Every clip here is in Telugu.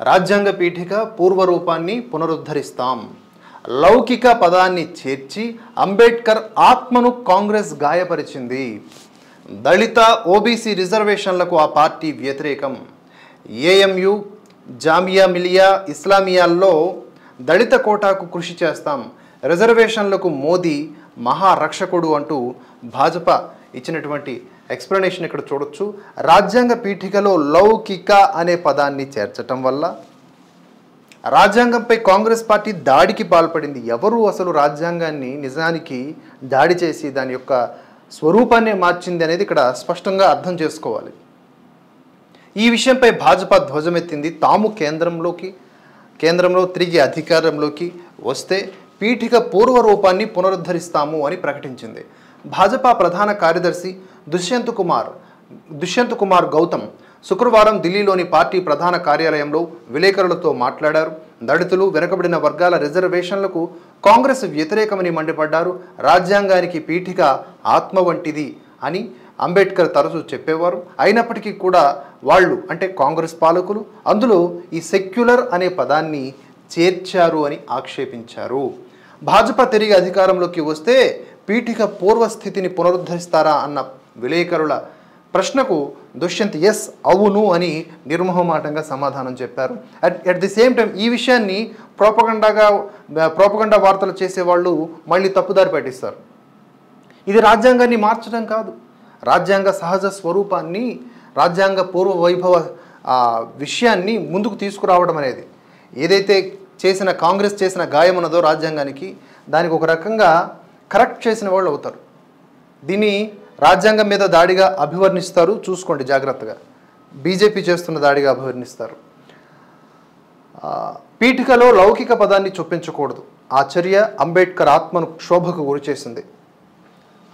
రాజ్యాంగ పీఠిక పూర్వరూపాన్ని పునరుద్ధరిస్తాం. లౌకిక పదాన్ని చేర్చి అంబేద్కర్ ఆత్మను కాంగ్రెస్ గాయపరిచింది. దళిత ఓబీసీ రిజర్వేషన్లకు ఆ పార్టీ వ్యతిరేకం. ఏఎంయు, జామియా మిలియా ఇస్లామియాల్లో దళిత కోటాకు కృషి చేస్తాం. రిజర్వేషన్లకు మోదీ మహారక్షకుడు అంటూ భాజపా ఇచ్చినటువంటి ఎక్స్ప్లెనేషన్ ఇక్కడ చూడొచ్చు. రాజ్యాంగ పీఠికలో లౌకిక అనే పదాన్ని చేర్చటం వల్ల రాజ్యాంగంపై కాంగ్రెస్ పార్టీ దాడికి పాల్పడింది. ఎవరు అసలు రాజ్యాంగాన్ని నిజానికి దాడి చేసి దాని యొక్క స్వరూపాన్ని మార్చింది అనేది ఇక్కడ స్పష్టంగా అర్థం చేసుకోవాలి. ఈ విషయంపై భాజపా ధ్వజమెత్తింది. తాము కేంద్రంలో తిరిగి అధికారంలోకి వస్తే పీఠిక పూర్వరూపాన్ని పునరుద్ధరిస్తాము అని ప్రకటించింది. భాజపా ప్రధాన కార్యదర్శి దుష్యంత్ కుమార్ గౌతమ్ శుక్రవారం ఢిల్లీలోని పార్టీ ప్రధాన కార్యాలయంలో విలేకరులతో మాట్లాడారు. దళితులు, వెనుకబడిన వర్గాల రిజర్వేషన్లకు కాంగ్రెస్ వ్యతిరేకమని మండిపడ్డారు. రాజ్యాంగానికి పీఠిక ఆత్మ వంటిది అని అంబేద్కర్ తరచూ చెప్పేవారు. అయినప్పటికీ కూడా వాళ్ళు అంటే కాంగ్రెస్ పాలకులు అందులో ఈ సెక్యులర్ అనే పదాన్ని చేర్చారు అని ఆక్షేపించారు. భాజపా తిరిగి అధికారంలోకి వస్తే పీఠిక పూర్వస్థితిని పునరుద్ధరిస్తారా అన్న విలేకరుల ప్రశ్నకు దుష్యంత్ ఎస్ అవును అని నిర్మోహమాటంగా సమాధానం చెప్పారు. అట్ ది సేమ్ టైం ఈ విషయాన్ని ప్రోపగండా వార్తలు చేసేవాళ్ళు మళ్ళీ తప్పుదారి పట్టిస్తారు. ఇది రాజ్యాంగాన్ని మార్చడం కాదు, రాజ్యాంగ సహజ స్వరూపాన్ని, రాజ్యాంగ పూర్వ వైభవ విషయాన్ని ముందుకు తీసుకురావడం అనేది ఏదైతే కాంగ్రెస్ చేసిన గాయం ఉన్నదో రాజ్యాంగానికి, దానికి ఒక రకంగా కరెక్ట్ చేసిన వాళ్ళు అవుతారు. దీన్ని రాజ్యాంగం మీద దాడిగా అభివర్ణిస్తారు. చూసుకోండి జాగ్రత్తగా. బీజేపీ చేస్తున్న దాడిగా అభివర్ణిస్తారు. పీఠికలో లౌకిక పదాన్ని చొప్పించకూడదు. ఆ చర్య అంబేద్కర్ ఆత్మను క్షోభకు గురిచేసింది.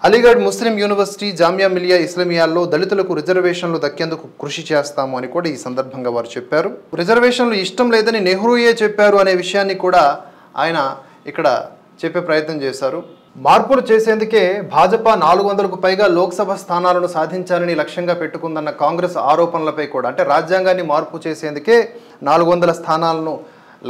అలీగఢ్ ముస్లిం యూనివర్సిటీ, జామియా మిలియా ఇస్లామియాల్లో దళితులకు రిజర్వేషన్లు దక్కేందుకు కృషి చేస్తాము అని కూడా ఈ సందర్భంగా వారు చెప్పారు. రిజర్వేషన్లు ఇష్టం లేదని నెహ్రూయే చెప్పారు అనే విషయాన్ని కూడా ఆయన ఇక్కడ చెప్పే ప్రయత్నం చేశారు. మార్పులు చేసేందుకే భాజపా 400కు పైగా లోక్సభ స్థానాలను సాధించాలని లక్ష్యంగా పెట్టుకుందన్న కాంగ్రెస్ ఆరోపణలపై కూడా, అంటే రాజ్యాంగాన్ని మార్పు చేసేందుకే 400 స్థానాలను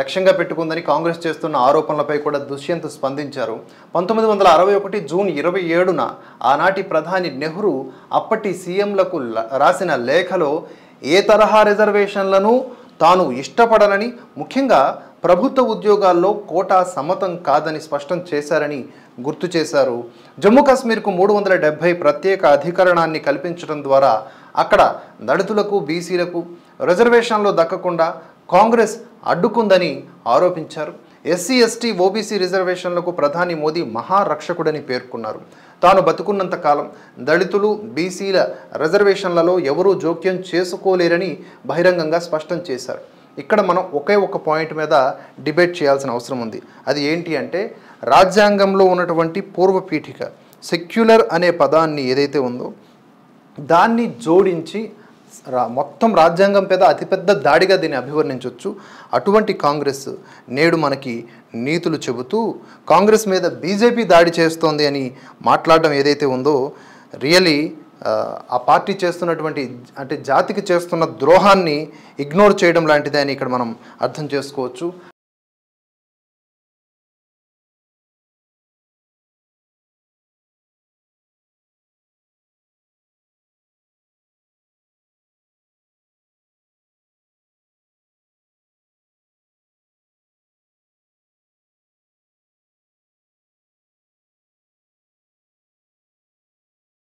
లక్ష్యంగా పెట్టుకుందని కాంగ్రెస్ చేస్తున్న ఆరోపణలపై కూడా దుష్యంత్ స్పందించారు. 1961 జూన్ 27న ఆనాటి ప్రధాని నెహ్రూ అప్పటి సీఎంలకు రాసిన లేఖలో ఏ తరహా రిజర్వేషన్లను తాను ఇష్టపడనని, ముఖ్యంగా ప్రభుత్వ ఉద్యోగాల్లో కోటా సమ్మతం కాదని స్పష్టం చేశారని గుర్తు చేశారు. జమ్మూ కాశ్మీర్కు 370 ప్రత్యేక అధికరణాన్ని కల్పించడం ద్వారా అక్కడ దళితులకు, బీసీలకు రిజర్వేషన్లు దక్కకుండా కాంగ్రెస్ అడ్డుకుందని ఆరోపించారు. ఎస్సీ, ఎస్టీ, ఓబీసీ రిజర్వేషన్లకు ప్రధాని మోదీ మహారక్షకుడని పేర్కొన్నారు. తాను బతుకున్నంత కాలం దళితులు, బీసీల రిజర్వేషన్లలో ఎవరూ జోక్యం చేసుకోలేరని బహిరంగంగా స్పష్టం చేశారు. ఇక్కడ మనం ఒకే ఒక పాయింట్ మీద డిబేట్ చేయాల్సిన అవసరం ఉంది. అది ఏంటి అంటే, రాజ్యాంగంలో ఉన్నటువంటి పూర్వపీఠిక సెక్యులర్ అనే పదాన్ని ఏదైతే ఉందో దాన్ని జోడించి మొత్తం రాజ్యాంగం మీద అతిపెద్ద దాడిగా దీన్ని అభివర్ణించవచ్చు. అటువంటి కాంగ్రెస్ నేడు మనకి నీతులు చెబుతూ కాంగ్రెస్ మీద బీజేపీ దాడి చేస్తోంది అని మాట్లాడడం ఏదైతే ఉందో రియలీ ఆ పార్టీ చేస్తున్నటువంటి అంటే జాతికి చేస్తున్న ద్రోహాన్ని ఇగ్నోర్ చేయడం లాంటిదే అని ఇక్కడ మనం అర్థం చేసుకోవచ్చు.